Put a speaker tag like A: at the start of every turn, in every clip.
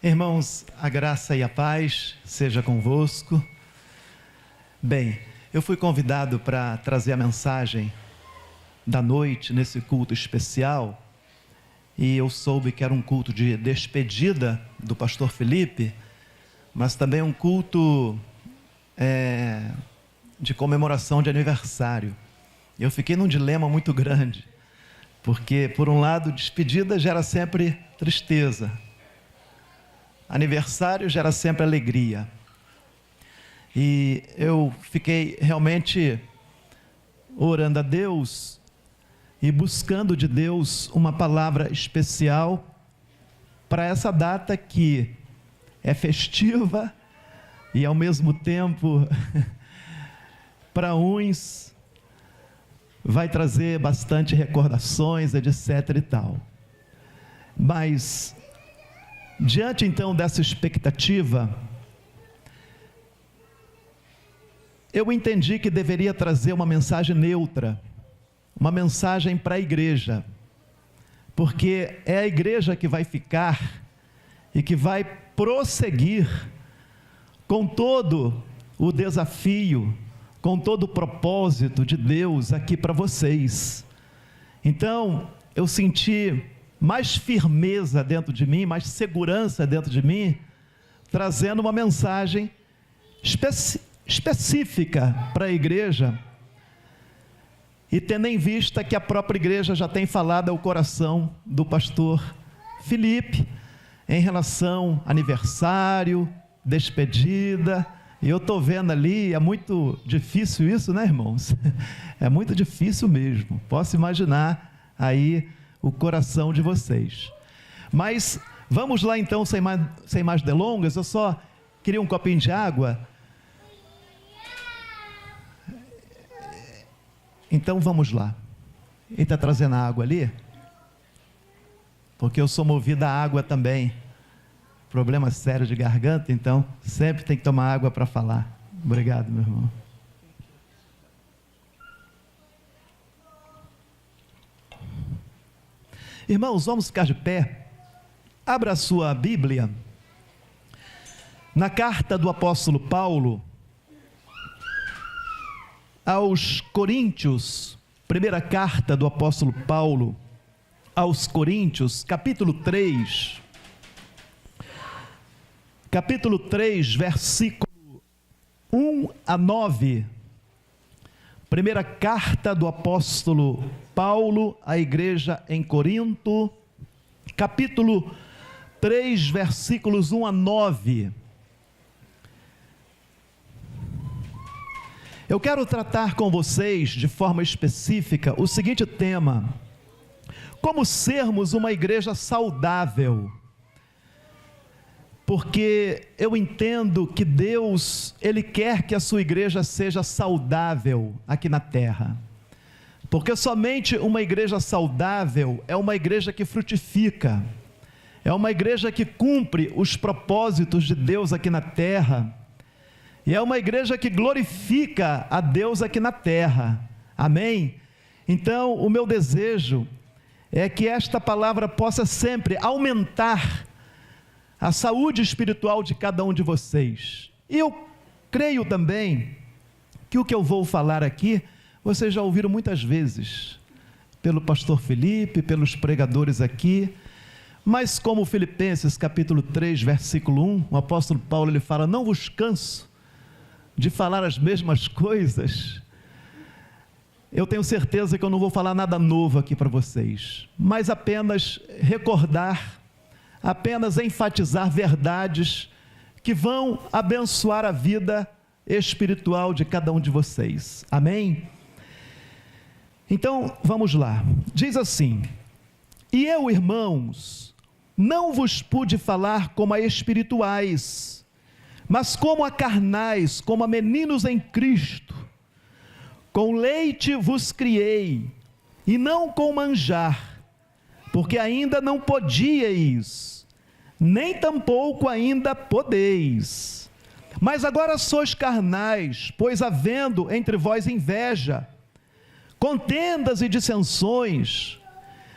A: Irmãos, a graça e a paz seja convosco. Bem, eu fui convidado para trazer a mensagem da noite nesse culto especial e eu soube que era um culto de despedida do pastor Felipe, mas também um culto de comemoração de aniversário. Eu fiquei num dilema muito grande, porque por um lado despedida gera sempre tristeza, aniversário gera sempre alegria. E eu fiquei realmente orando a Deus e buscando de Deus uma palavra especial para essa data que é festiva e ao mesmo tempo para uns vai trazer bastante recordações, etc e tal. Mas diante então dessa expectativa, eu entendi que deveria trazer uma mensagem neutra, uma mensagem para a igreja, porque é a igreja que vai ficar e que vai prosseguir com todo o desafio, com todo o propósito de Deus aqui para vocês. Então, eu senti mais firmeza dentro de mim, mais segurança dentro de mim, trazendo uma mensagem específica para a igreja, e tendo em vista que a própria igreja já tem falado ao coração do pastor Felipe, em relação a aniversário, despedida, e eu estou vendo ali, é muito difícil isso, né, irmãos? É muito difícil mesmo, posso imaginar aí o coração de vocês. Mas vamos lá então, sem mais delongas. Eu só queria um copinho de água. Então vamos lá. Ele está trazendo a água ali? Porque eu sou movido a água também. Problema sério de garganta, então sempre tem que tomar água para falar. Obrigado, meu irmão. Irmãos, vamos ficar de pé. Abra a sua Bíblia na carta do apóstolo Paulo aos Coríntios, primeira carta do apóstolo Paulo aos Coríntios, capítulo 3, versículo 1 a 9, primeira carta do apóstolo Paulo à igreja em Corinto, capítulo 3, versículos 1 a 9. Eu quero tratar com vocês de forma específica o seguinte tema: como sermos uma igreja saudável. Porque eu entendo que Deus, Ele quer que a sua igreja seja saudável aqui na terra. Porque somente uma igreja saudável é uma igreja que frutifica, é uma igreja que cumpre os propósitos de Deus aqui na terra, e é uma igreja que glorifica a Deus aqui na terra. Amém? Então, o meu desejo é que esta palavra possa sempre aumentar a saúde espiritual de cada um de vocês. E eu creio também que o que eu vou falar aqui, vocês já ouviram muitas vezes, pelo pastor Felipe, pelos pregadores aqui, mas como Filipenses capítulo 3, versículo 1, o apóstolo Paulo ele fala: não vos canso de falar as mesmas coisas. Eu tenho certeza que eu não vou falar nada novo aqui para vocês, mas apenas recordar, apenas enfatizar verdades que vão abençoar a vida espiritual de cada um de vocês. Amém? Então, vamos lá. Diz assim: e eu, irmãos, não vos pude falar como a espirituais, mas como a carnais, como a meninos em Cristo. Com leite vos criei, e não com manjar, porque ainda não podíeis, nem tampouco ainda podeis. Mas agora sois carnais, pois havendo entre vós inveja, contendas e dissensões,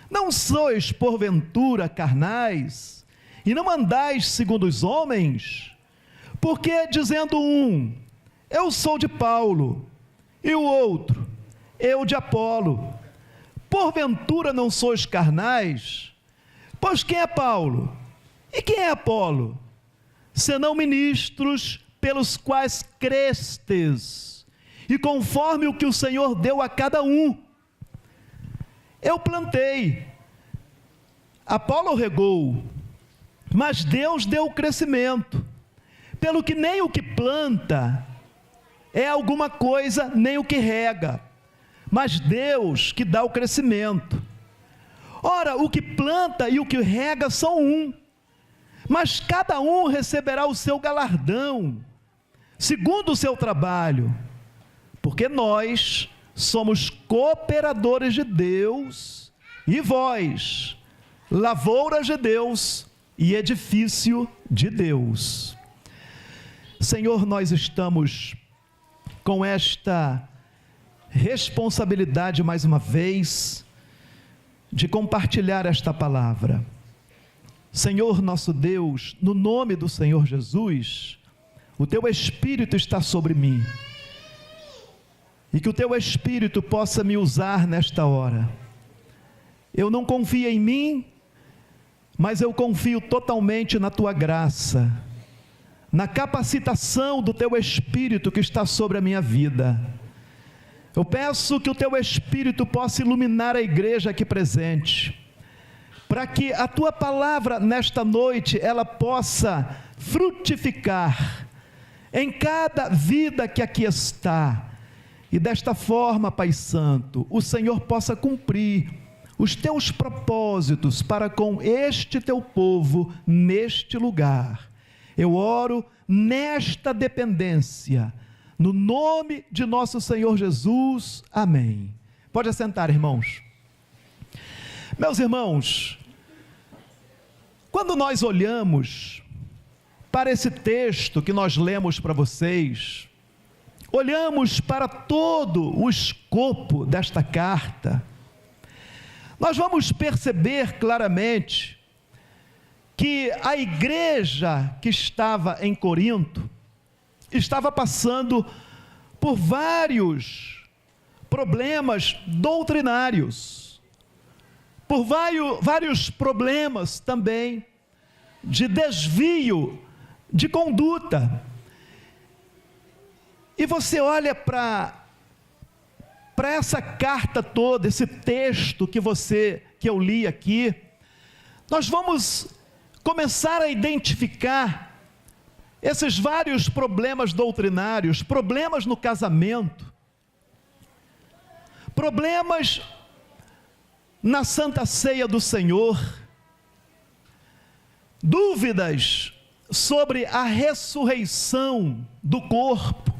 A: não sois porventura carnais, e não andais segundo os homens, porque dizendo um, eu sou de Paulo, e o outro, eu de Apolo, porventura não sois carnais? Pois quem é Paulo? E quem é Apolo? Senão ministros pelos quais crestes, e conforme o que o Senhor deu a cada um. Eu plantei, Apolo regou, mas Deus deu o crescimento. Pelo que nem o que planta é alguma coisa, nem o que rega, mas Deus que dá o crescimento. Ora, o que planta e o que rega são um, mas cada um receberá o seu galardão, segundo o seu trabalho, porque nós somos cooperadores de Deus, e vós, lavouras de Deus e edifício de Deus. Senhor, nós estamos com esta responsabilidade mais uma vez, de compartilhar esta palavra. Senhor nosso Deus, no nome do Senhor Jesus, o Teu Espírito está sobre mim, e que o Teu Espírito possa me usar nesta hora. Eu não confio em mim, mas eu confio totalmente na Tua graça, na capacitação do Teu Espírito que está sobre a minha vida. Eu peço que o Teu Espírito possa iluminar a igreja aqui presente, para que a Tua palavra nesta noite, ela possa frutificar em cada vida que aqui está, e desta forma, Pai Santo, o Senhor possa cumprir os Teus propósitos para com este Teu povo, neste lugar. Eu oro nesta dependência, no nome de nosso Senhor Jesus, amém. Pode assentar, irmãos. Meus irmãos, quando nós olhamos para esse texto que nós lemos para vocês, olhamos para todo o escopo desta carta, nós vamos perceber claramente que a igreja que estava em Corinto estava passando por vários problemas doutrinários, por vários problemas também de desvio de conduta. E você olha para essa carta toda, esse texto que eu li aqui, nós vamos começar a identificar esses vários problemas doutrinários, problemas no casamento, problemas na Santa Ceia do Senhor, dúvidas sobre a ressurreição do corpo,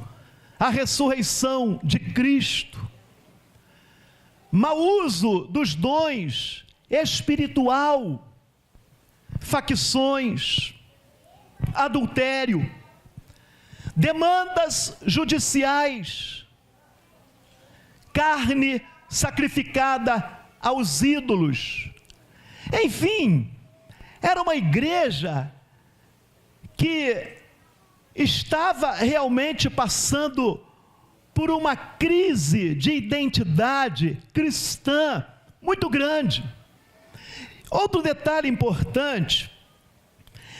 A: a ressurreição de Cristo, mau uso dos dons espiritual, facções, adultério, demandas judiciais, carne sacrificada aos ídolos. Enfim, era uma igreja que estava realmente passando por uma crise de identidade cristã muito grande. Outro detalhe importante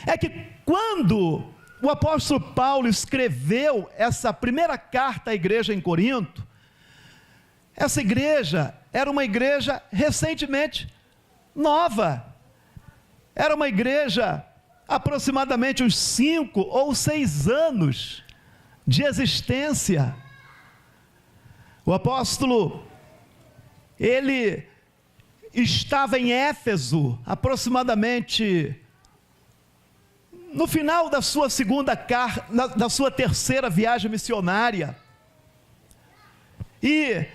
A: é que quando o apóstolo Paulo escreveu essa primeira carta à igreja em Corinto, essa igreja era uma igreja recentemente nova, era uma igreja aproximadamente uns 5 ou 6 anos de existência. O apóstolo, ele estava em Éfeso, aproximadamente no final da sua da sua terceira viagem missionária, e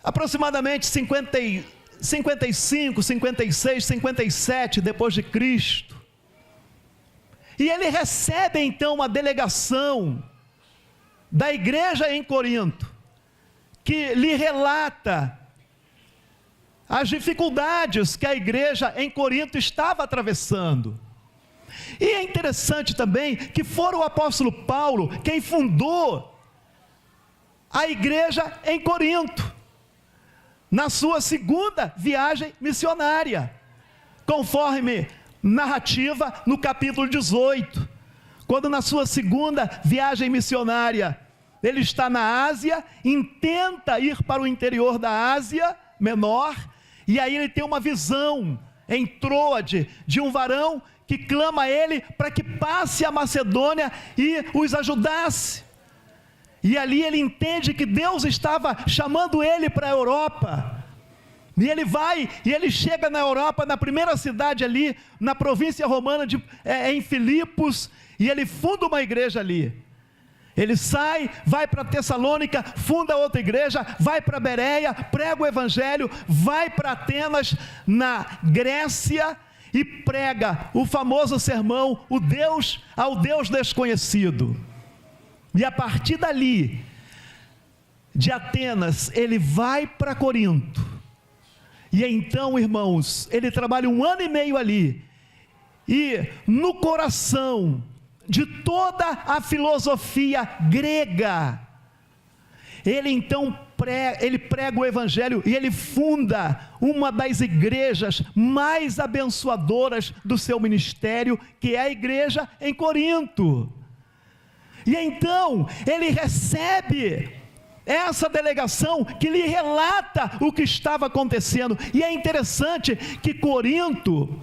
A: aproximadamente 55, 56, 57 depois de Cristo, e ele recebe então uma delegação da igreja em Corinto, que lhe relata as dificuldades que a igreja em Corinto estava atravessando. E é interessante também que foi o apóstolo Paulo quem fundou a igreja em Corinto, na sua segunda viagem missionária, conforme narrativa no capítulo 18, quando na sua segunda viagem missionária, ele está na Ásia, intenta ir para o interior da Ásia Menor, e aí ele tem uma visão em Troade, de um varão que clama a ele para que passe a Macedônia e os ajudasse, e ali ele entende que Deus estava chamando ele para a Europa, e ele vai, e ele chega na Europa, na primeira cidade ali, na província romana, em Filipos, e ele funda uma igreja ali. Ele sai, vai para Tessalônica, funda outra igreja, vai para Bereia, prega o evangelho, vai para Atenas, na Grécia, e prega o famoso sermão, ao Deus desconhecido. E a partir dali, de Atenas, ele vai para Corinto. E então, irmãos, ele trabalha 1 ano e meio ali, e no coração de toda a filosofia grega, ele então prega o evangelho, e ele funda uma das igrejas mais abençoadoras do seu ministério, que é a igreja em Corinto. E então ele recebe essa delegação que lhe relata o que estava acontecendo. E é interessante que Corinto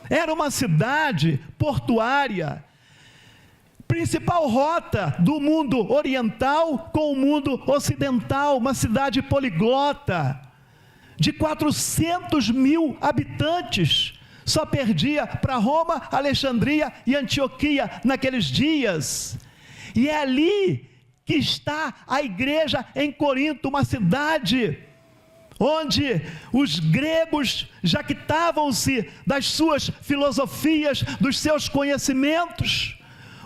A: era uma cidade portuária, principal rota do mundo oriental com o mundo ocidental, uma cidade poliglota, de 400 mil habitantes, só perdia para Roma, Alexandria e Antioquia naqueles dias. E é ali que está a igreja em Corinto, uma cidade onde os gregos jactavam-se das suas filosofias, dos seus conhecimentos,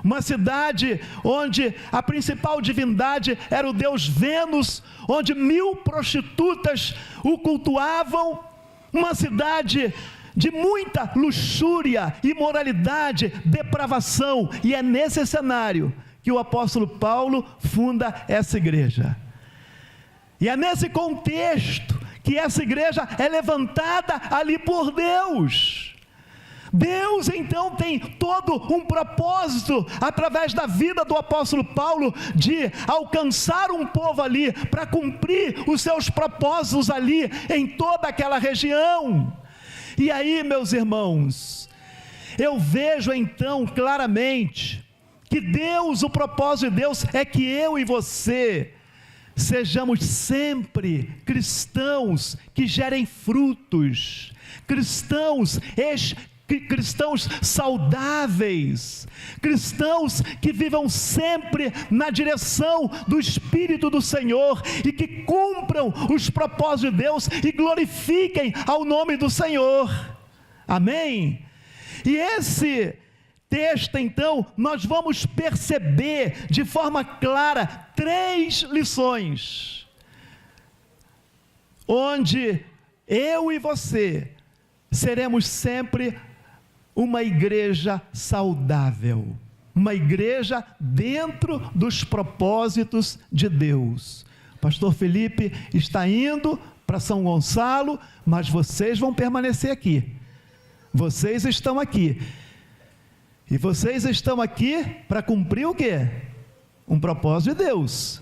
A: uma cidade onde a principal divindade era o deus Vênus, onde 1000 prostitutas o cultuavam, uma cidade de muita luxúria, imoralidade, depravação, e é nesse cenário que o apóstolo Paulo funda essa igreja, e é nesse contexto que essa igreja é levantada ali por Deus. Deus então tem todo um propósito, através da vida do apóstolo Paulo, de alcançar um povo ali, para cumprir os seus propósitos ali, em toda aquela região. E aí, meus irmãos, eu vejo então claramente, que Deus, o propósito de Deus é que eu e você sejamos sempre cristãos que gerem frutos, cristãos saudáveis, cristãos que vivam sempre na direção do Espírito do Senhor, e que cumpram os propósitos de Deus e glorifiquem ao nome do Senhor. Amém? E esse texto, então, nós vamos perceber de forma clara 3 lições, onde eu e você seremos sempre uma igreja saudável, uma igreja dentro dos propósitos de Deus. O pastor Felipe está indo para São Gonçalo, mas vocês vão permanecer aqui. Vocês estão aqui. E vocês estão aqui para cumprir o quê? Um propósito de Deus,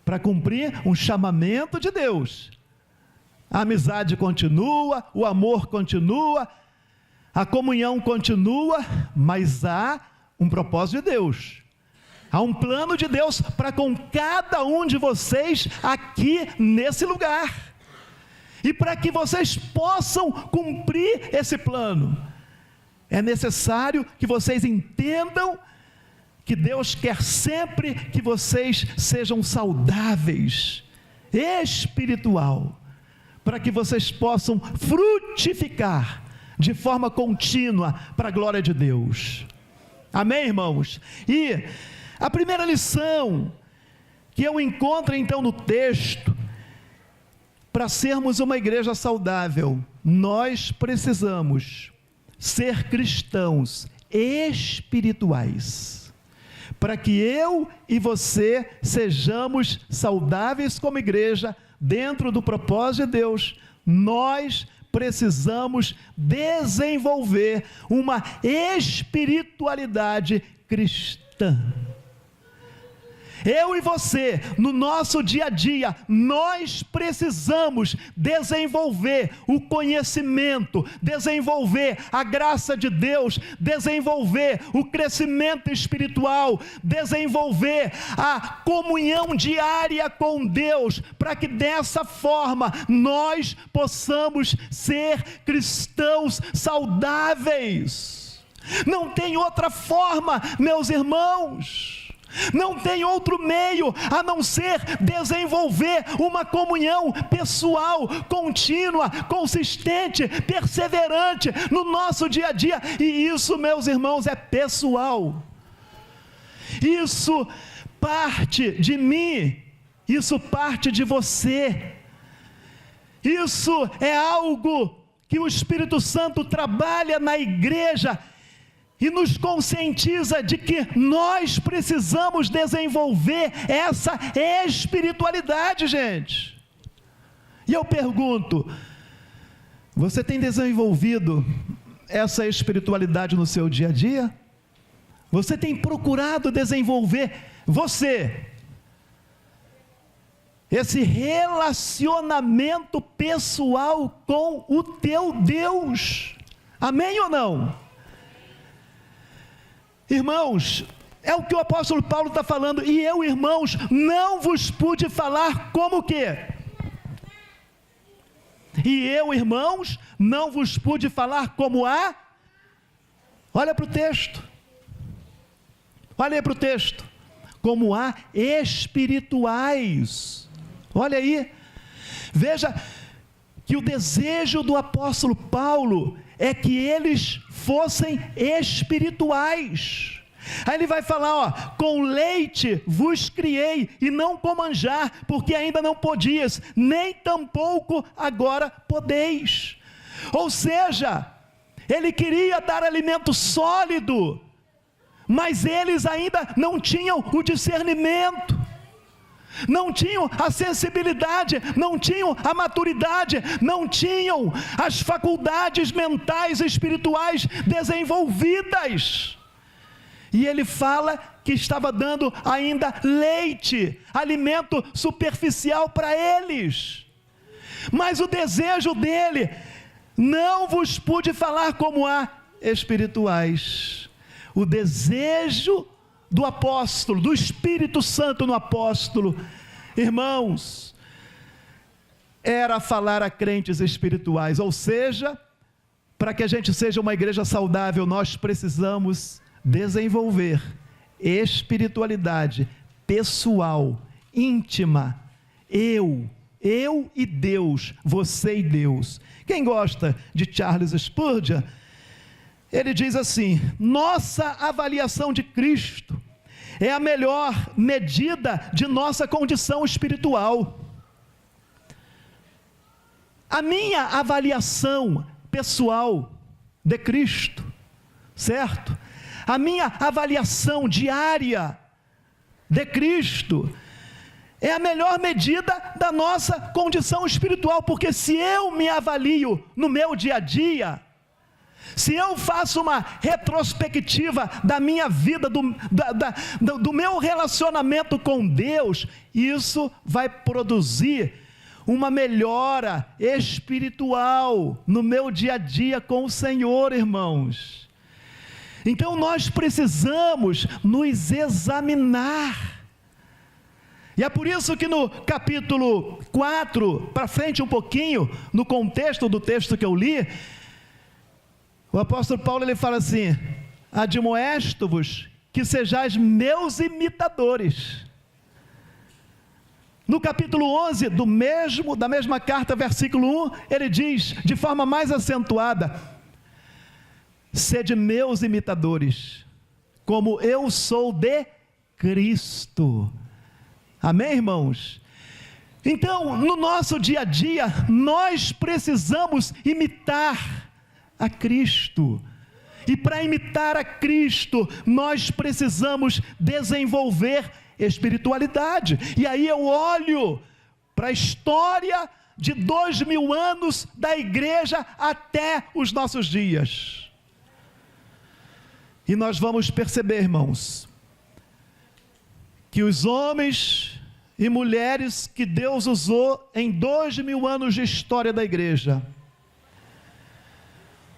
A: para cumprir um chamamento de Deus. A amizade continua, o amor continua, a comunhão continua, mas há um propósito de Deus, há um plano de Deus para com cada um de vocês aqui nesse lugar, e para que vocês possam cumprir esse plano, é necessário que vocês entendam que Deus quer sempre que vocês sejam saudáveis, espiritual, para que vocês possam frutificar de forma contínua para a glória de Deus. Amém, irmãos? E a primeira lição que eu encontro então no texto, para sermos uma igreja saudável, nós precisamos ser cristãos espirituais, para que eu e você sejamos saudáveis como igreja, dentro do propósito de Deus. Nós precisamos desenvolver uma espiritualidade cristã. Eu e você, no nosso dia a dia, nós precisamos desenvolver o conhecimento, desenvolver a graça de Deus, desenvolver o crescimento espiritual, desenvolver a comunhão diária com Deus, para que dessa forma nós possamos ser cristãos saudáveis. Não tem outra forma, meus irmãos. Não tem outro meio a não ser desenvolver uma comunhão pessoal, contínua, consistente, perseverante no nosso dia a dia. E isso, meus irmãos, é pessoal. Isso parte de mim, isso parte de você. Isso é algo que o Espírito Santo trabalha na igreja e nos conscientiza de que nós precisamos desenvolver essa espiritualidade, gente. E eu pergunto, você tem desenvolvido essa espiritualidade no seu dia a dia? Você tem procurado desenvolver esse relacionamento pessoal com o teu Deus? Amém ou não? Irmãos, é o que o apóstolo Paulo está falando. E eu, irmãos, não vos pude falar como o quê? E eu, irmãos, não vos pude falar como a... Olha para o texto. Olha aí para o texto. Como a espirituais. Olha aí. Veja que o desejo do apóstolo Paulo é que eles fossem espirituais. Aí ele vai falar, ó, com leite vos criei, e não com manjar, porque ainda não podias, nem tampouco agora podeis. Ou seja, ele queria dar alimento sólido, mas eles ainda não tinham o discernimento, não tinham a sensibilidade, não tinham a maturidade, não tinham as faculdades mentais e espirituais desenvolvidas. E ele fala que estava dando ainda leite, alimento superficial para eles. Mas o desejo dele, não vos pude falar como a espirituais. O desejo do apóstolo, do Espírito Santo no apóstolo, irmãos, era falar a crentes espirituais. Ou seja, para que a gente seja uma igreja saudável, nós precisamos desenvolver espiritualidade pessoal, íntima, eu e Deus, você e Deus. Quem gosta de Charles Spurgeon, ele diz assim: nossa avaliação de Cristo é a melhor medida de nossa condição espiritual. A minha avaliação pessoal de Cristo, certo? A minha avaliação diária de Cristo é a melhor medida da nossa condição espiritual, porque se eu me avalio no meu dia a dia, se eu faço uma retrospectiva da minha vida, do meu relacionamento com Deus, isso vai produzir uma melhora espiritual no meu dia a dia com o Senhor, irmãos. Então nós precisamos nos examinar. E é por isso que no capítulo 4, para frente um pouquinho, no contexto do texto que eu li, o apóstolo Paulo ele fala assim: admoesto-vos que sejais meus imitadores. No capítulo 11 da mesma carta, versículo 1, ele diz de forma mais acentuada: sede meus imitadores, como eu sou de Cristo. Amém, irmãos? Então, no nosso dia a dia, nós precisamos imitar a Cristo. E para imitar a Cristo, nós precisamos desenvolver espiritualidade. E aí eu olho para a história de 2000 anos da igreja até os nossos dias. E nós vamos perceber, irmãos, que os homens e mulheres que Deus usou em 2000 anos de história da igreja,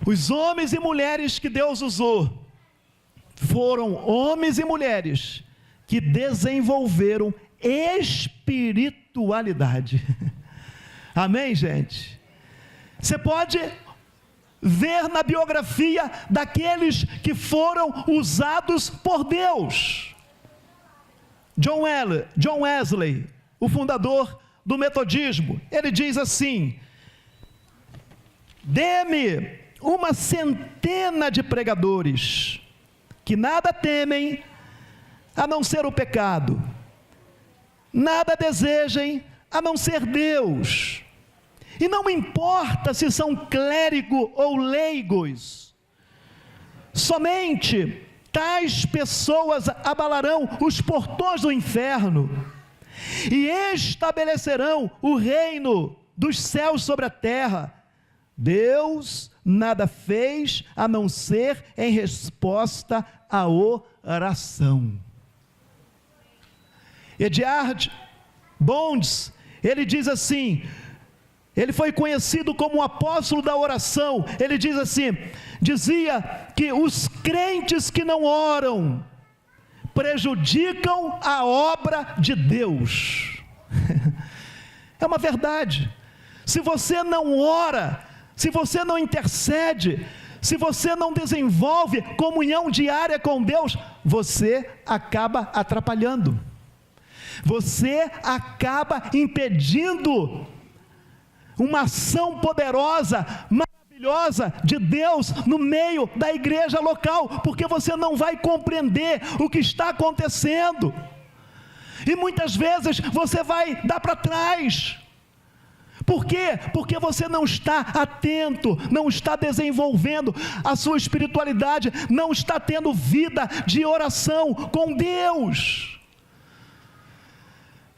A: os homens e mulheres que Deus usou, foram homens e mulheres que desenvolveram espiritualidade. Amém, gente? Você pode ver na biografia daqueles que foram usados por Deus. John Wesley, o fundador do metodismo, ele diz assim: dê-me uma centena de pregadores que nada temem a não ser o pecado, nada desejem a não ser Deus, e não importa se são clérigo ou leigos, somente tais pessoas abalarão os portões do inferno e estabelecerão o reino dos céus sobre a terra. Deus nada fez a não ser em resposta à oração. Edward Bonds, ele diz assim, ele foi conhecido como o apóstolo da oração. Ele diz assim, dizia que os crentes que não oram prejudicam a obra de Deus. É uma verdade. Se você não ora, se você não intercede, se você não desenvolve comunhão diária com Deus, você acaba atrapalhando, você acaba impedindo uma ação poderosa, maravilhosa de Deus no meio da igreja local, porque você não vai compreender o que está acontecendo, e muitas vezes você vai dar para trás. Por quê? Porque você não está atento, não está desenvolvendo a sua espiritualidade, não está tendo vida de oração com Deus.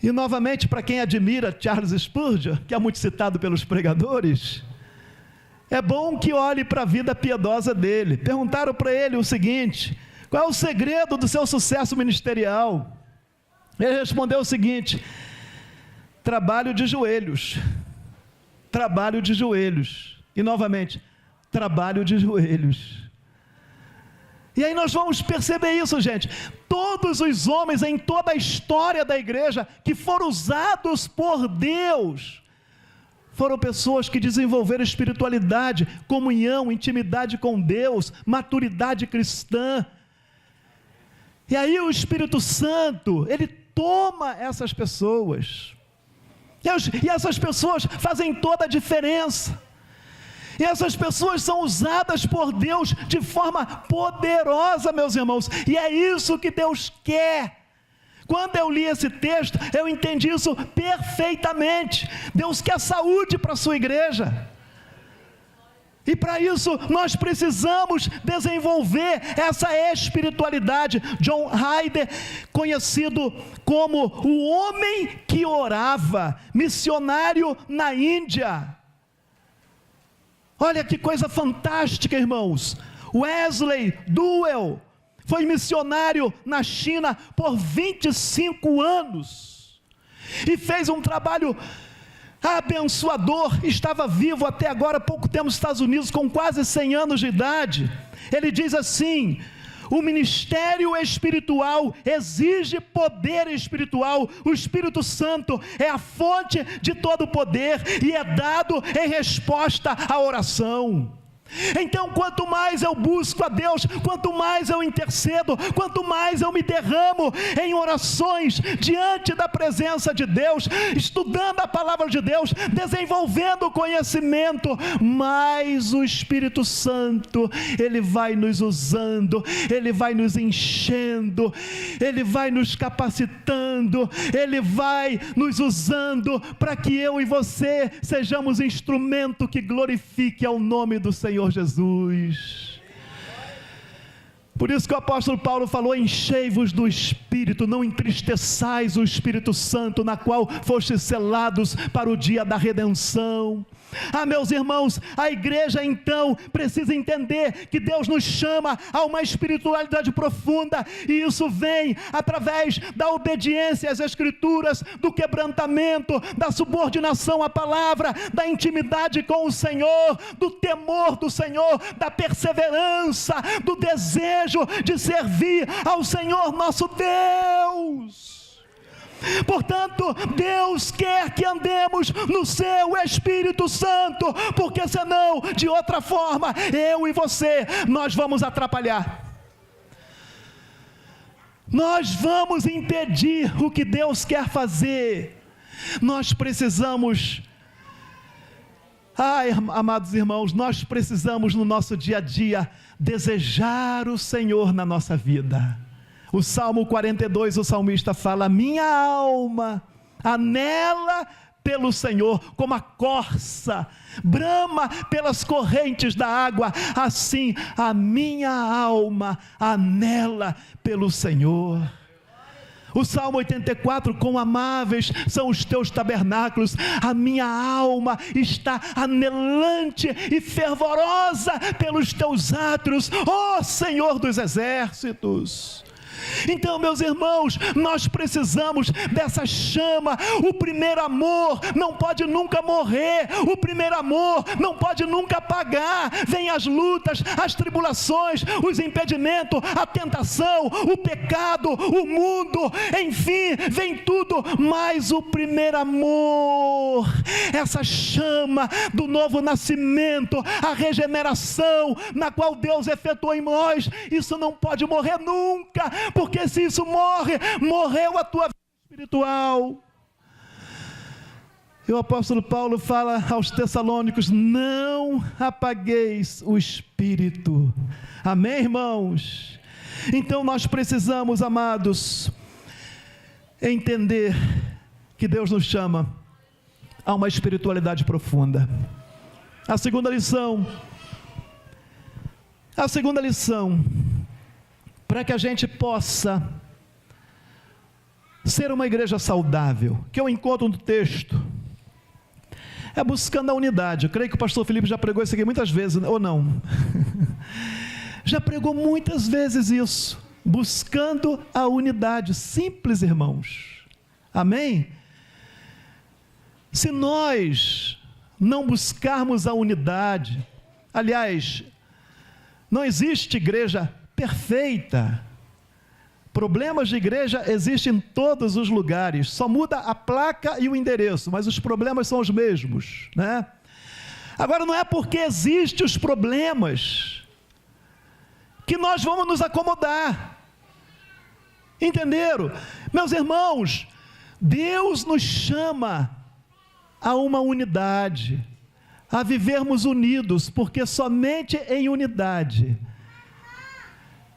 A: E novamente, para quem admira Charles Spurgeon, que é muito citado pelos pregadores, é bom que olhe para a vida piedosa dele. Perguntaram para ele o seguinte: qual é o segredo do seu sucesso ministerial? Ele respondeu o seguinte: trabalho de joelhos. Trabalho de joelhos. E novamente, trabalho de joelhos. E aí nós vamos perceber isso, gente. Todos os homens em toda a história da igreja que foram usados por Deus, foram pessoas que desenvolveram espiritualidade, comunhão, intimidade com Deus, maturidade cristã. E aí o Espírito Santo, ele toma essas pessoas. E essas pessoas fazem toda a diferença. E essas pessoas são usadas por Deus de forma poderosa, meus irmãos. E é isso que Deus quer. Quando eu li esse texto, eu entendi isso perfeitamente. Deus quer saúde para a sua igreja. E para isso nós precisamos desenvolver essa espiritualidade. John Ryder, conhecido como o homem que orava, missionário na Índia. Olha que coisa fantástica, irmãos. Wesley Duell foi missionário na China por 25 anos e fez um trabalho abençoador. Estava vivo até agora, pouco tempo nos Estados Unidos, com quase 100 anos de idade. Ele diz assim: o ministério espiritual exige poder espiritual. O Espírito Santo é a fonte de todo poder e é dado em resposta à oração. Então, quanto mais eu busco a Deus, quanto mais eu intercedo, quanto mais eu me derramo em orações diante da presença de Deus, estudando a palavra de Deus, desenvolvendo o conhecimento, mais o Espírito Santo, ele vai nos usando, ele vai nos enchendo, ele vai nos capacitando, ele vai nos usando para que eu e você sejamos instrumento que glorifique ao nome do Senhor Jesus. Por isso que o apóstolo Paulo falou: enchei-vos do Espírito, não entristeçais o Espírito Santo, na qual fostes selados para o dia da redenção. Meus irmãos, a igreja então precisa entender que Deus nos chama a uma espiritualidade profunda, e isso vem através da obediência às Escrituras, do quebrantamento, da subordinação à palavra, da intimidade com o Senhor, do temor do Senhor, da perseverança, do desejo de servir ao Senhor nosso Deus. Portanto, Deus quer que andemos no seu Espírito Santo, porque senão, de outra forma, eu e você, nós vamos atrapalhar. Nós vamos impedir o que Deus quer fazer. Nós precisamos, amados irmãos, nós precisamos no nosso dia a dia desejar o Senhor na nossa vida. O Salmo 42, o salmista fala: minha alma anela pelo Senhor, como a corça brama pelas correntes da água, assim a minha alma anela pelo Senhor. O Salmo 84, quão amáveis são os teus tabernáculos, a minha alma está anelante e fervorosa pelos teus átrios, ó Senhor dos exércitos. Então, meus irmãos, nós precisamos dessa chama. O primeiro amor não pode nunca morrer, o primeiro amor não pode nunca apagar. Vem as lutas, as tribulações, os impedimentos, a tentação, o pecado, o mundo, enfim, vem tudo, mas o primeiro amor, essa chama do novo nascimento, a regeneração na qual Deus efetuou em nós, isso não pode morrer nunca, porque se isso morre, morreu a tua vida espiritual. E o apóstolo Paulo fala aos Tessalônicos: não apagueis o Espírito. Amém, irmãos? Então nós precisamos, amados, entender que Deus nos chama a uma espiritualidade profunda. A segunda lição, para que a gente possa ser uma igreja saudável, que eu encontro no texto, é buscando a unidade. Eu creio que o pastor Felipe já pregou isso aqui muitas vezes, ou não? Já pregou muitas vezes isso, buscando a unidade. Simples, irmãos. Amém? Se nós não buscarmos a unidade, aliás, não existe igreja perfeita. Problemas de igreja existem em todos os lugares, só muda a placa e o endereço, mas os problemas são os mesmos, né? Agora, não é porque existem os problemas que nós vamos nos acomodar. Entenderam? Meus irmãos, Deus nos chama a uma unidade, a vivermos unidos, porque somente em unidade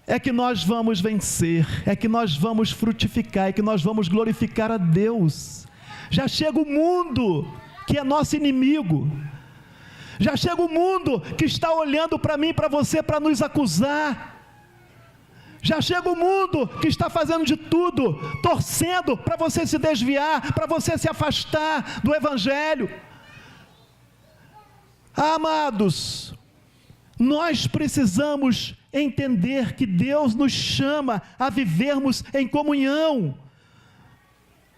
A: é que nós vamos vencer, é que nós vamos frutificar, é que nós vamos glorificar a Deus. Já chega o mundo que é nosso inimigo, já chega o mundo que está olhando para mim e para você para nos acusar, já chega o mundo que está fazendo de tudo, torcendo para você se desviar, para você se afastar do Evangelho. Amados, nós precisamos entender que Deus nos chama a vivermos em comunhão.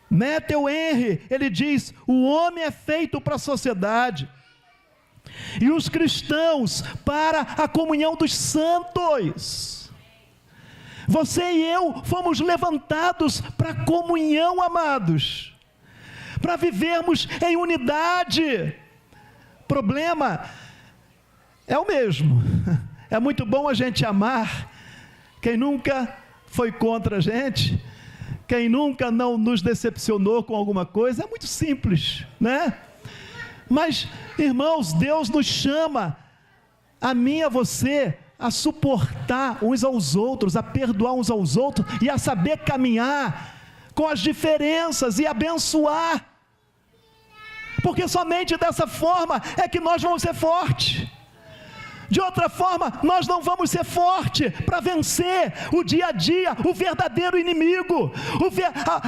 A: Matthew Henry, ele diz: o homem é feito para a sociedade, e os cristãos para a comunhão dos santos. Você e eu fomos levantados para a comunhão, amados, para vivermos em unidade. Problema é o mesmo. É muito bom a gente amar quem nunca foi contra a gente, quem nunca não nos decepcionou com alguma coisa. É muito simples, né? Mas, irmãos, Deus nos chama, a mim e a você, a suportar uns aos outros, a perdoar uns aos outros e a saber caminhar com as diferenças e abençoar, porque somente dessa forma é que nós vamos ser fortes. De outra forma, nós não vamos ser fortes para vencer o dia a dia, o verdadeiro inimigo,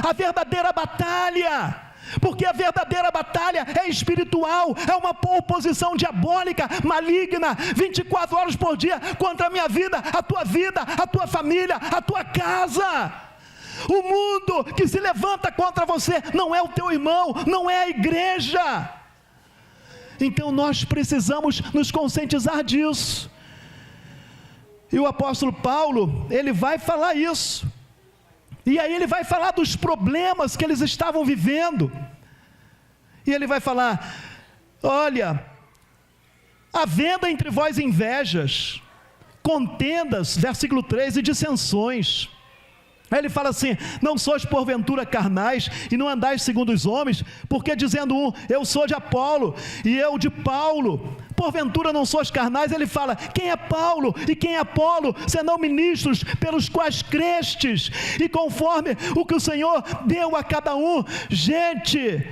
A: a verdadeira batalha. Porque a verdadeira batalha é espiritual, é uma oposição diabólica, maligna, 24 horas por dia, contra a minha vida, a tua família, a tua casa. O mundo que se levanta contra você não é o teu irmão, não é a igreja. Então nós precisamos nos conscientizar disso. E o apóstolo Paulo, ele vai falar isso. E aí ele vai falar dos problemas que eles estavam vivendo. E ele vai falar: olha, havendo entre vós invejas, contendas, versículo 3, e dissensões. Aí ele fala assim: não sois porventura carnais, e não andais segundo os homens, porque dizendo um, eu sou de Apolo, e eu de Paulo, porventura não sois carnais. Ele fala: quem é Paulo e quem é Apolo, senão ministros pelos quais crestes, e conforme o que o Senhor deu a cada um. Gente,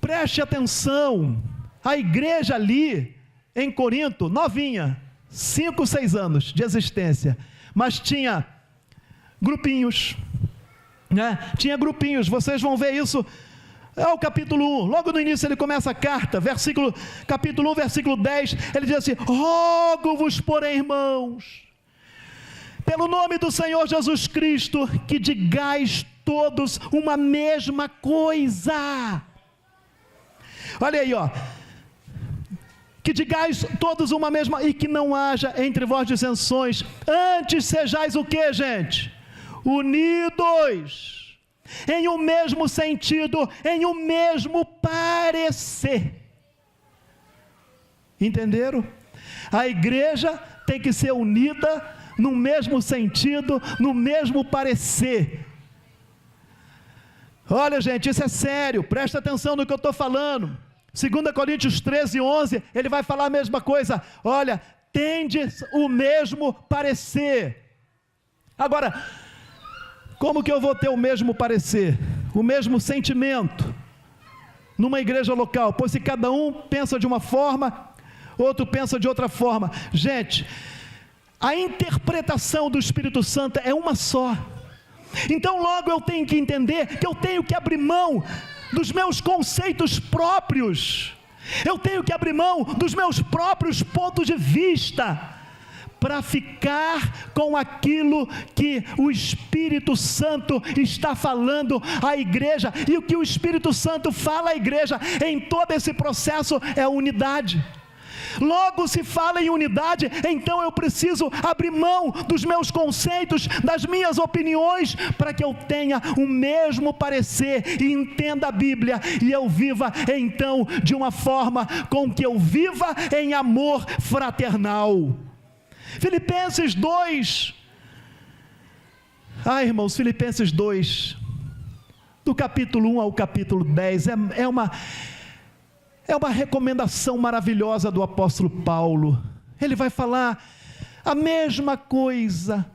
A: preste atenção, a igreja ali em Corinto, novinha, 5, 6 anos de existência, mas tinha grupinhos, né? Tinha grupinhos, vocês vão ver isso, é o capítulo 1, logo no início ele começa a carta, capítulo 1, versículo 10, ele diz assim: rogo-vos, porém, irmãos, pelo nome do Senhor Jesus Cristo, que digais todos uma mesma coisa. Olha aí, ó, que digais todos uma mesma, e que não haja entre vós dissensões, antes sejais o que, gente? Unidos, em um mesmo sentido, em um mesmo parecer. Entenderam? A igreja tem que ser unida no mesmo sentido, no mesmo parecer. Olha, gente, isso é sério, presta atenção no que eu estou falando. 2 Coríntios 13, 11, ele vai falar a mesma coisa. Olha, tendes o mesmo parecer. Agora, como que eu vou ter o mesmo parecer, o mesmo sentimento numa igreja local? Pois se cada um pensa de uma forma, outro pensa de outra forma. Gente, a interpretação do Espírito Santo é uma só. Então logo eu tenho que entender que eu tenho que abrir mão dos meus conceitos próprios, eu tenho que abrir mão dos meus próprios pontos de vista, para ficar com aquilo que o Espírito Santo está falando à igreja. E o que o Espírito Santo fala à igreja em todo esse processo é unidade. Logo, se fala em unidade, então eu preciso abrir mão dos meus conceitos, das minhas opiniões, para que eu tenha o mesmo parecer e entenda a Bíblia, e eu viva então de uma forma com que eu viva em amor fraternal. Filipenses 2, irmãos, Filipenses 2, do capítulo 1 ao capítulo 10, é uma recomendação maravilhosa do apóstolo Paulo. Ele vai falar a mesma coisa,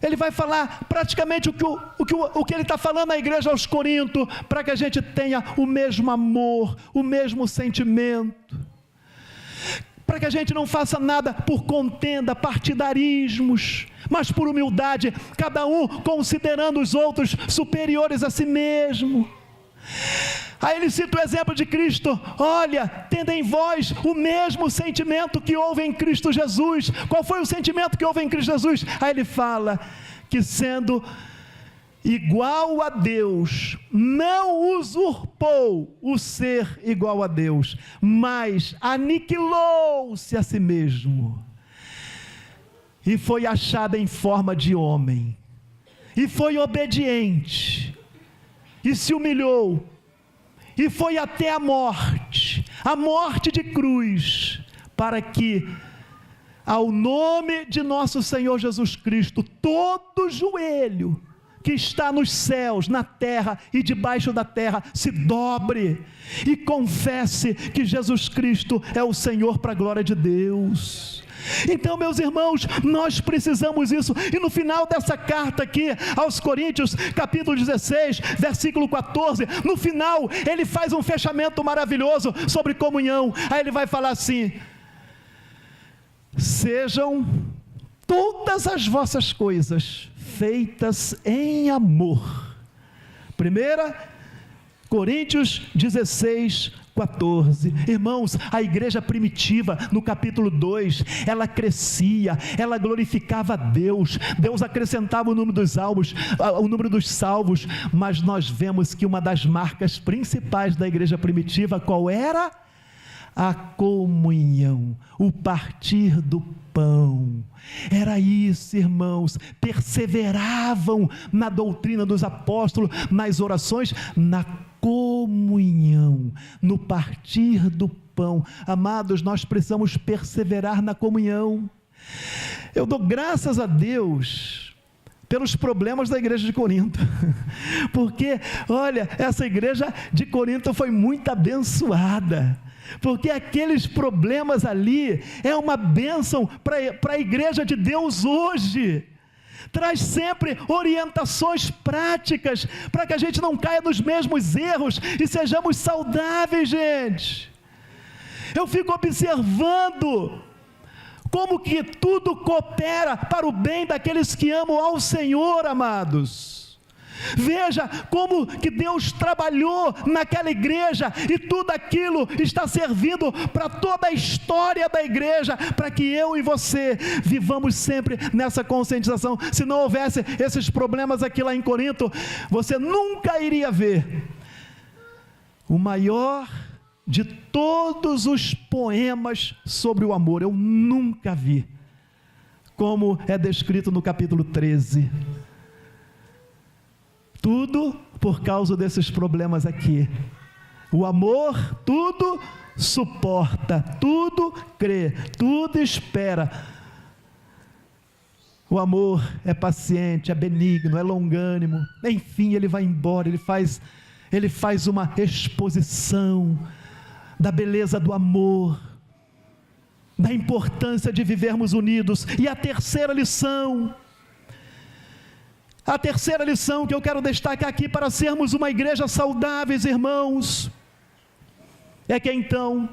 A: ele vai falar praticamente o que ele está falando à igreja aos Coríntios, para que a gente tenha o mesmo amor, o mesmo sentimento, para que a gente não faça nada por contenda, partidarismos, mas por humildade, cada um considerando os outros superiores a si mesmo. Aí ele cita o exemplo de Cristo: olha, tendo em vós o mesmo sentimento que houve em Cristo Jesus. Qual foi o sentimento que houve em Cristo Jesus? Aí ele fala que, sendo igual a Deus, não usurpou o ser igual a Deus, mas aniquilou-se a si mesmo, e foi achado em forma de homem, e foi obediente, e se humilhou, e foi até a morte de cruz, para que ao nome de nosso Senhor Jesus Cristo, todo joelho que está nos céus, na terra e debaixo da terra, se dobre e confesse que Jesus Cristo é o Senhor, para a glória de Deus. Então, meus irmãos, nós precisamos isso. E no final dessa carta aqui aos Coríntios, capítulo 16, versículo 14, no final ele faz um fechamento maravilhoso sobre comunhão. Aí ele vai falar assim: sejam todas as vossas coisas feitas em amor. 1 Coríntios 16, 14. Irmãos, a igreja primitiva, no capítulo 2, ela crescia, ela glorificava a Deus, Deus acrescentava o número dos salvos, mas nós vemos que uma das marcas principais da igreja primitiva, qual era? A comunhão, o partir do pão. Era isso, irmãos, perseveravam na doutrina dos apóstolos, nas orações, na comunhão, no partir do pão. Amados, nós precisamos perseverar na comunhão. Eu dou graças a Deus pelos problemas da igreja de Corinto, porque, olha, essa igreja de Corinto foi muito abençoada, porque aqueles problemas ali é uma bênção para a igreja de Deus hoje. Traz sempre orientações práticas para que a gente não caia nos mesmos erros e sejamos saudáveis, gente. Eu fico observando como que tudo coopera para o bem daqueles que amam ao Senhor, amados. Veja como que Deus trabalhou naquela igreja e tudo aquilo está servindo para toda a história da igreja, para que eu e você vivamos sempre nessa conscientização. Se não houvesse esses problemas aqui lá em Corinto, você nunca iria ver o maior de todos os poemas sobre o amor. Eu nunca vi, como é descrito no capítulo 13. Tudo por causa desses problemas aqui. O amor tudo suporta, tudo crê, tudo espera. O amor é paciente, é benigno, é longânimo. Enfim, ele vai embora, ele faz uma exposição da beleza do amor, da importância de vivermos unidos. E a terceira lição que eu quero destacar aqui para sermos uma igreja saudáveis, irmãos, é que então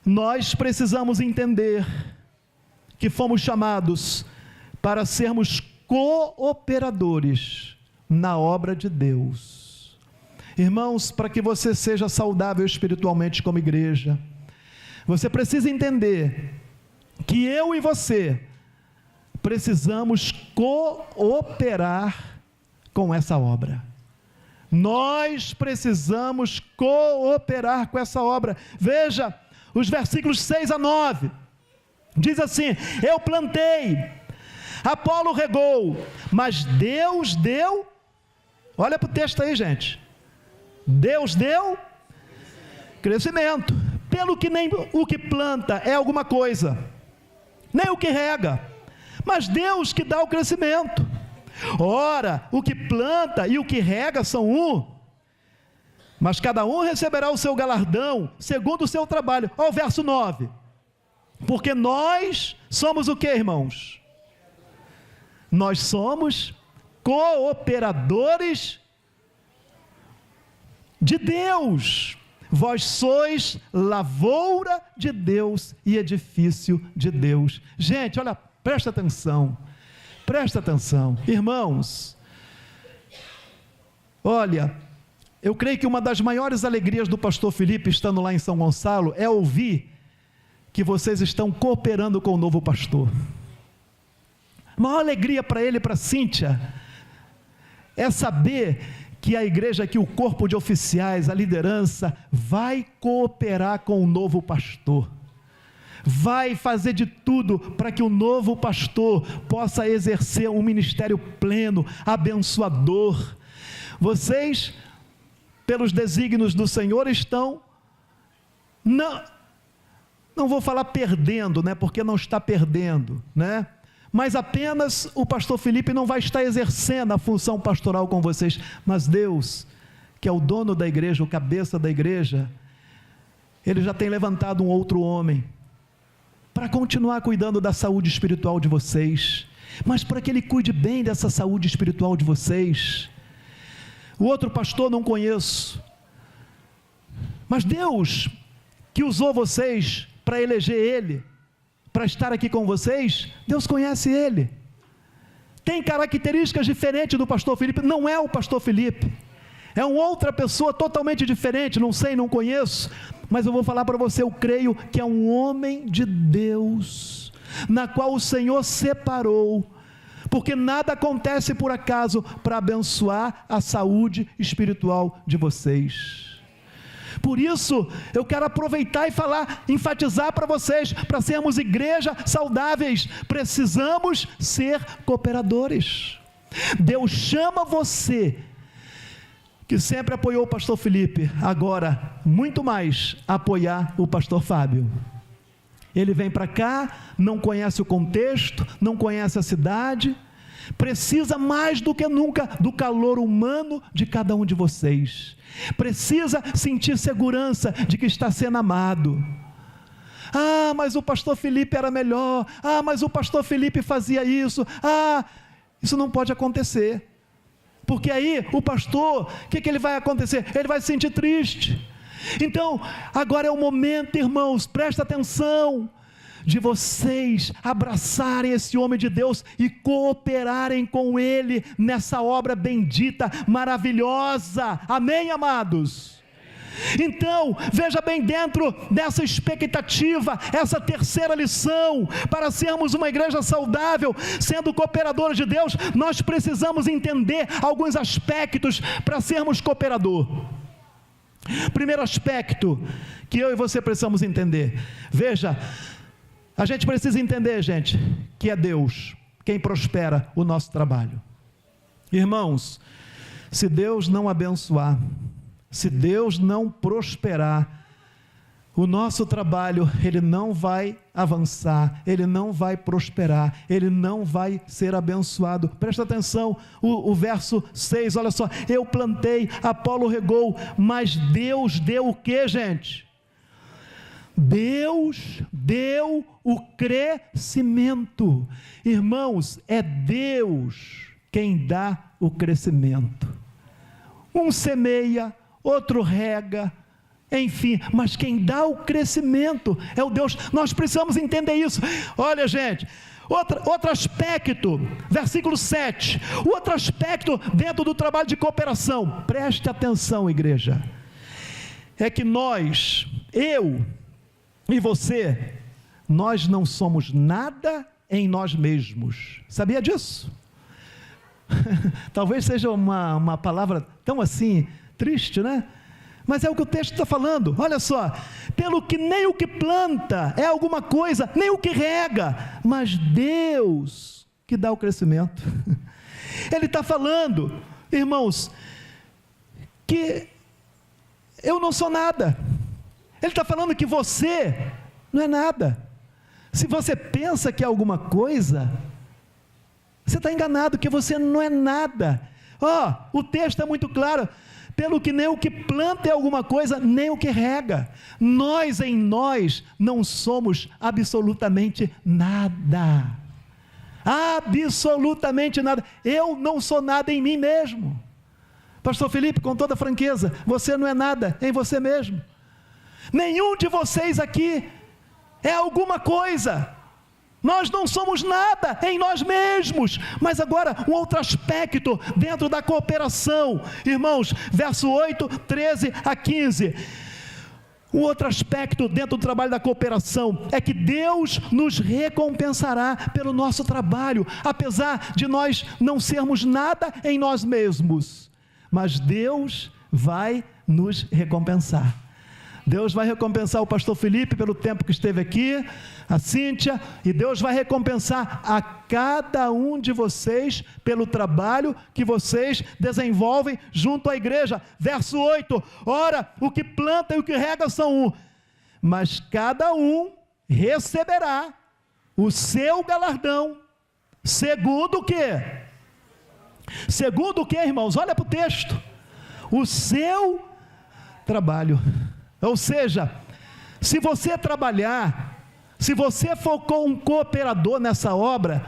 A: nós precisamos entender que fomos chamados para sermos cooperadores na obra de Deus. Irmãos, para que você seja saudável espiritualmente como igreja, você precisa entender que eu e você precisamos cooperar com essa obra. Nós precisamos cooperar com essa obra. Veja, os versículos 6 a 9, diz assim: eu plantei, Apolo regou, mas Deus deu, olha para o texto aí, gente, Deus deu crescimento, pelo que nem o que planta é alguma coisa, nem o que rega, mas Deus que dá o crescimento. Ora, o que planta e o que rega são um, mas cada um receberá o seu galardão, segundo o seu trabalho. Olha o verso 9, porque nós somos o que, irmãos? Nós somos cooperadores de Deus. Vós sois lavoura de Deus e edifício de Deus. Gente, olha, presta atenção, irmãos, olha, eu creio que uma das maiores alegrias do pastor Felipe, estando lá em São Gonçalo, é ouvir que vocês estão cooperando com o novo pastor. A maior alegria para ele e para a Cíntia é saber que a igreja aqui, o corpo de oficiais, a liderança, vai cooperar com o novo pastor, vai fazer de tudo para que o novo pastor possa exercer um ministério pleno, abençoador. Vocês, pelos desígnios do Senhor, estão, não vou falar perdendo, né, porque não está perdendo, né, mas apenas o pastor Felipe não vai estar exercendo a função pastoral com vocês, mas Deus, que é o dono da igreja, o cabeça da igreja, Ele já tem levantado um outro homem, para continuar cuidando da saúde espiritual de vocês, mas para que Ele cuide bem dessa saúde espiritual de vocês. O outro pastor não conheço, mas Deus, que usou vocês para eleger ele, para estar aqui com vocês, Deus conhece ele. Tem características diferentes do pastor Felipe, não é o pastor Felipe, é uma outra pessoa totalmente diferente, não sei, não conheço, mas eu vou falar para você, eu creio que é um homem de Deus, na qual o Senhor separou, porque nada acontece por acaso, para abençoar a saúde espiritual de vocês. Por isso, eu quero aproveitar e falar, enfatizar para vocês, para sermos igreja saudáveis, precisamos ser cooperadores. Deus chama você, que sempre apoiou o pastor Felipe, agora, muito mais, apoiar o pastor Fábio. Ele vem para cá, não conhece o contexto, não conhece a cidade, precisa mais do que nunca do calor humano de cada um de vocês, precisa sentir segurança de que está sendo amado. Ah, mas o pastor Felipe era melhor, ah, mas o pastor Felipe fazia isso, isso não pode acontecer, porque aí o pastor, o que ele vai acontecer? Ele vai se sentir triste. Então, agora é o momento, irmãos, presta atenção, de vocês abraçarem esse homem de Deus e cooperarem com ele nessa obra bendita, maravilhosa, amém, amados? Então, veja bem, dentro dessa expectativa, essa terceira lição, para sermos uma igreja saudável, sendo cooperadores de Deus, nós precisamos entender alguns aspectos para sermos cooperador. Primeiro aspecto que eu e você precisamos entender, veja, a gente precisa entender, gente, que é Deus quem prospera o nosso trabalho. Irmãos, se Deus não abençoar, se Deus não prosperar, o nosso trabalho, ele não vai avançar, ele não vai prosperar, ele não vai ser abençoado. Presta atenção, o verso 6, olha só, eu plantei, Apolo regou, mas Deus deu o que, gente? Deus deu o crescimento. Irmãos, é Deus quem dá o crescimento. Um semeia, outro rega, enfim, mas quem dá o crescimento é o Deus. Nós precisamos entender isso. Olha, gente, outro aspecto, versículo 7, outro aspecto dentro do trabalho de cooperação, preste atenção, igreja, é que eu e você, nós não somos nada em nós mesmos. Sabia disso? Talvez seja uma palavra tão assim, triste, né? Mas é o que o texto está falando. Olha só, pelo que nem o que planta é alguma coisa, nem o que rega, mas Deus que dá o crescimento. Ele está falando, irmãos, que eu não sou nada. Ele está falando que você não é nada. Se você pensa que é alguma coisa, você está enganado, que você não é nada. O texto é muito claro, pelo que nem o que planta é alguma coisa, nem o que rega. Nós em nós não somos absolutamente nada. Absolutamente nada. Eu não sou nada em mim mesmo. Pastor Felipe, com toda franqueza, você não é nada em você mesmo. Nenhum de vocês aqui é alguma coisa. Nós não somos nada em nós mesmos. Mas agora, um outro aspecto dentro da cooperação, irmãos, verso 8, 13 a 15. Um outro aspecto dentro do trabalho da cooperação é que Deus nos recompensará pelo nosso trabalho, apesar de nós não sermos nada em nós mesmos, mas Deus vai nos recompensar. Deus vai recompensar o pastor Felipe pelo tempo que esteve aqui, a Cíntia, e Deus vai recompensar a cada um de vocês pelo trabalho que vocês desenvolvem junto à igreja. Verso 8, ora, o que planta e o que rega são um, mas cada um receberá o seu galardão, segundo o quê? Segundo o quê, irmãos? Olha para o texto, o seu trabalho. Ou seja, se você trabalhar, se você for um cooperador nessa obra,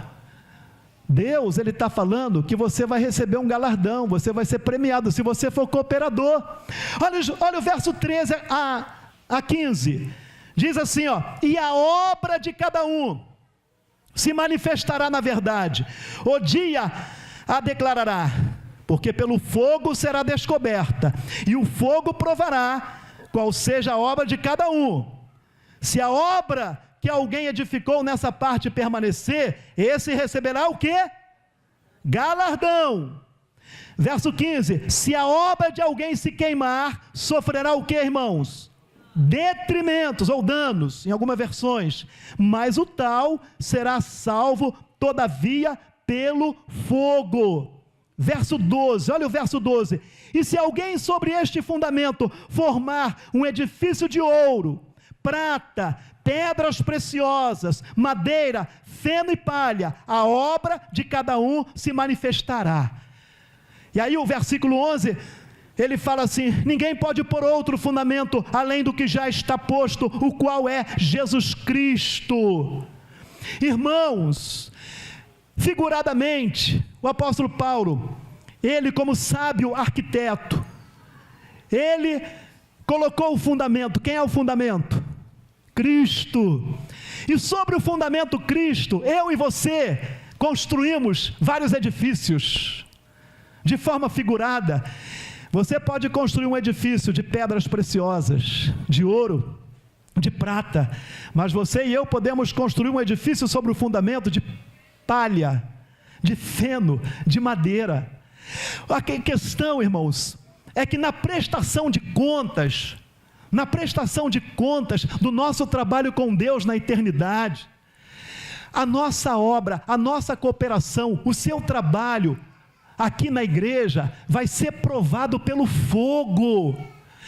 A: Deus, Ele está falando que você vai receber um galardão, você vai ser premiado, se você for cooperador. Olha o verso 13 a 15, Diz assim, ó: e a obra de cada um se manifestará na verdade, o dia a declarará, porque pelo fogo será descoberta, e o fogo provará qual seja a obra de cada um. Se a obra que alguém edificou nessa parte permanecer, esse receberá o quê? Galardão. Verso 15: se a obra de alguém se queimar, sofrerá o quê, irmãos? Detrimentos ou danos, em algumas versões, mas o tal será salvo, todavia, pelo fogo. Verso 12, olha o verso 12: e se alguém sobre este fundamento formar um edifício de ouro, prata, pedras preciosas, madeira, feno e palha, a obra de cada um se manifestará. E aí o versículo 11, ele fala assim: ninguém pode pôr outro fundamento além do que já está posto, o qual é Jesus Cristo. Irmãos, figuradamente, o apóstolo Paulo, ele como sábio arquiteto, ele colocou o fundamento. Quem é o fundamento? Cristo. E sobre o fundamento Cristo, eu e você construímos vários edifícios, de forma figurada. Você pode construir um edifício de pedras preciosas, de ouro, de prata, mas você e eu podemos construir um edifício sobre o fundamento de palha, de feno, de madeira. A questão, irmãos, é que na prestação de contas do nosso trabalho com Deus na eternidade, a nossa obra, a nossa cooperação, o seu trabalho aqui na igreja vai ser provado pelo fogo.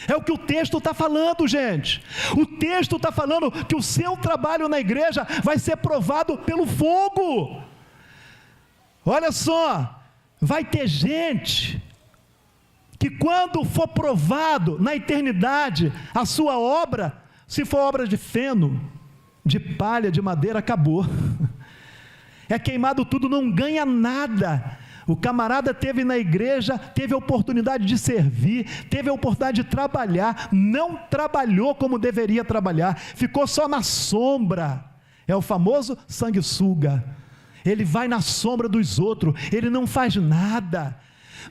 A: É o que o texto está falando, gente. O texto está falando que o seu trabalho na igreja vai ser provado pelo fogo. Olha só, vai ter gente que quando for provado na eternidade a sua obra, se for obra de feno, de palha, de madeira, acabou. É queimado tudo, não ganha nada. O camarada teve na igreja, teve a oportunidade de servir, teve a oportunidade de trabalhar, não trabalhou como deveria trabalhar, ficou só na sombra. É o famoso sanguessuga. Ele vai na sombra dos outros, ele não faz nada,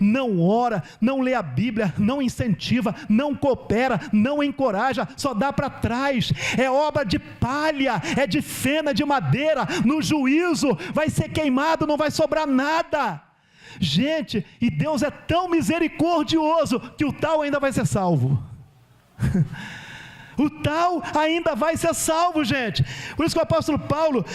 A: não ora, não lê a Bíblia, não incentiva, não coopera, não encoraja, só dá para trás. É obra de palha, é de feno, de madeira. No juízo vai ser queimado, não vai sobrar nada. Gente, e Deus é tão misericordioso que o tal ainda vai ser salvo. O tal ainda vai ser salvo, gente. Por isso que o apóstolo Paulo,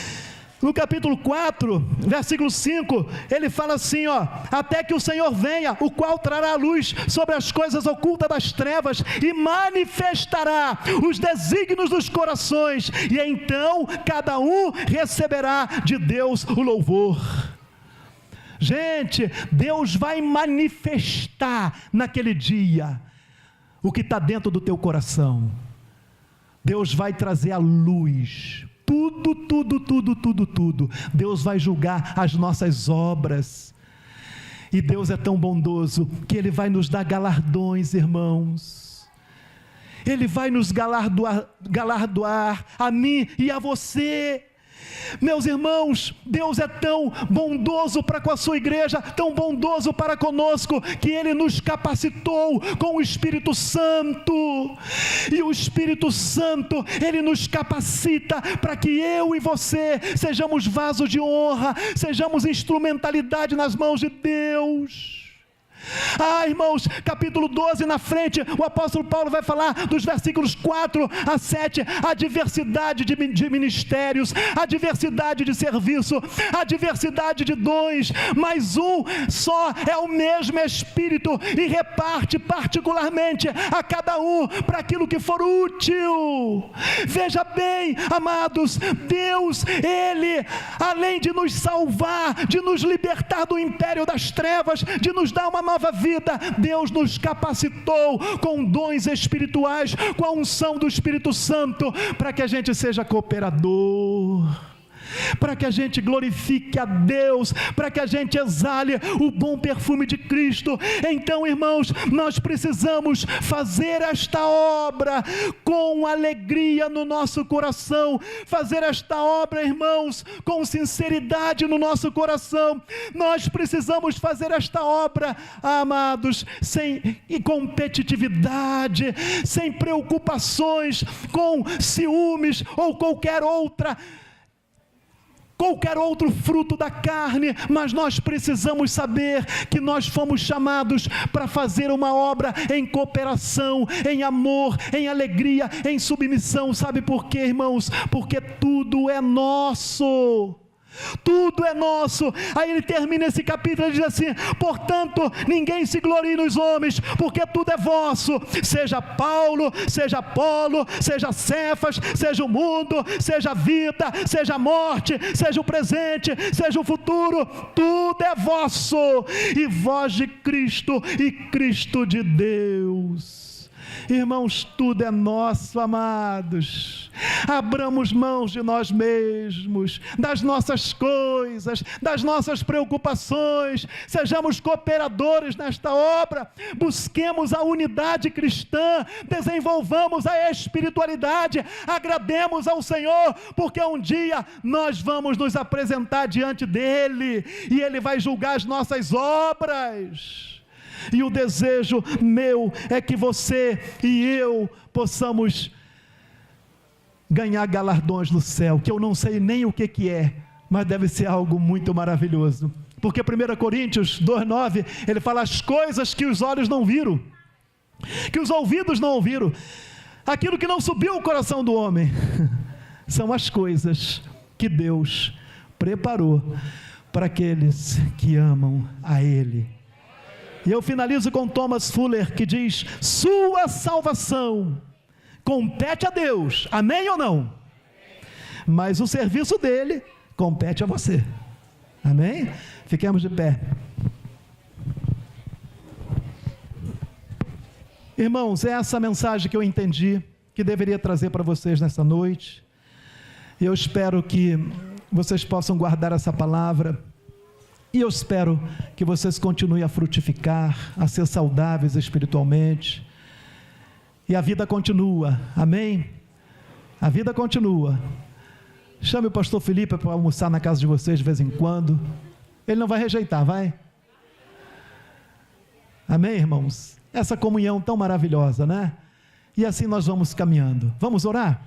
A: no capítulo 4, versículo 5, ele fala assim, ó: até que o Senhor venha, o qual trará a luz sobre as coisas ocultas das trevas e manifestará os desígnios dos corações, e então cada um receberá de Deus o louvor. Gente, Deus vai manifestar naquele dia o que está dentro do teu coração. Deus vai trazer a luz, tudo. Deus vai julgar as nossas obras, e Deus é tão bondoso que Ele vai nos dar galardões, irmãos. Ele vai nos galardoar a mim e a você. Meus irmãos, Deus é tão bondoso para com a sua igreja, tão bondoso para conosco, que Ele nos capacitou com o Espírito Santo, e o Espírito Santo, Ele nos capacita para que eu e você sejamos vasos de honra, sejamos instrumentalidade nas mãos de Deus. Irmãos, capítulo 12 na frente, o apóstolo Paulo vai falar dos versículos 4 a 7, a diversidade de ministérios, a diversidade de serviço, a diversidade de dons, mas um só é o mesmo Espírito, e reparte particularmente a cada um para aquilo que for útil. Veja bem, amados, Deus, Ele, além de nos salvar, de nos libertar do império das trevas, de nos dar uma nova vida, Deus nos capacitou com dons espirituais, com a unção do Espírito Santo, para que a gente seja cooperador. para que a gente glorifique a Deus, para que a gente exale o bom perfume de Cristo. Então, irmãos, nós precisamos fazer esta obra com alegria no nosso coração, fazer esta obra, irmãos, com sinceridade no nosso coração. Nós precisamos fazer esta obra, amados, sem competitividade, sem preocupações com ciúmes ou qualquer outro fruto da carne, mas nós precisamos saber que nós fomos chamados para fazer uma obra em cooperação, em amor, em alegria, em submissão. Sabe por quê, irmãos? Porque tudo é nosso. Tudo é nosso. Aí ele termina esse capítulo e diz assim: portanto, ninguém se glorie nos homens, porque tudo é vosso, seja Paulo, seja Apolo, seja Cefas, seja o mundo, seja a vida, seja a morte, seja o presente, seja o futuro, tudo é vosso, e vós de Cristo, e Cristo de Deus. Irmãos, tudo é nosso, amados. Abramos mãos de nós mesmos, das nossas coisas, das nossas preocupações, sejamos cooperadores nesta obra, busquemos a unidade cristã, desenvolvamos a espiritualidade, agrademos ao Senhor, porque um dia nós vamos nos apresentar diante dEle, e Ele vai julgar as nossas obras. E o desejo meu é que você e eu possamos ganhar galardões no céu, que eu não sei nem o que é, mas deve ser algo muito maravilhoso. Porque 1 Coríntios 2,9, ele fala: as coisas que os olhos não viram, que os ouvidos não ouviram, aquilo que não subiu ao coração do homem, são as coisas que Deus preparou para aqueles que amam a Ele. E eu finalizo com Thomas Fuller, que diz: sua salvação compete a Deus, amém ou não? Mas o serviço dele compete a você, amém? Fiquemos de pé. Irmãos, é essa mensagem que eu entendi que deveria trazer para vocês nessa noite. Eu espero que vocês possam guardar essa palavra. E eu espero que vocês continuem a frutificar, a ser saudáveis espiritualmente. E a vida continua, amém? A vida continua. Chame o pastor Felipe para almoçar na casa de vocês de vez em quando. Ele não vai rejeitar, vai? Amém, irmãos? Essa comunhão tão maravilhosa, né? E assim nós vamos caminhando. Vamos orar?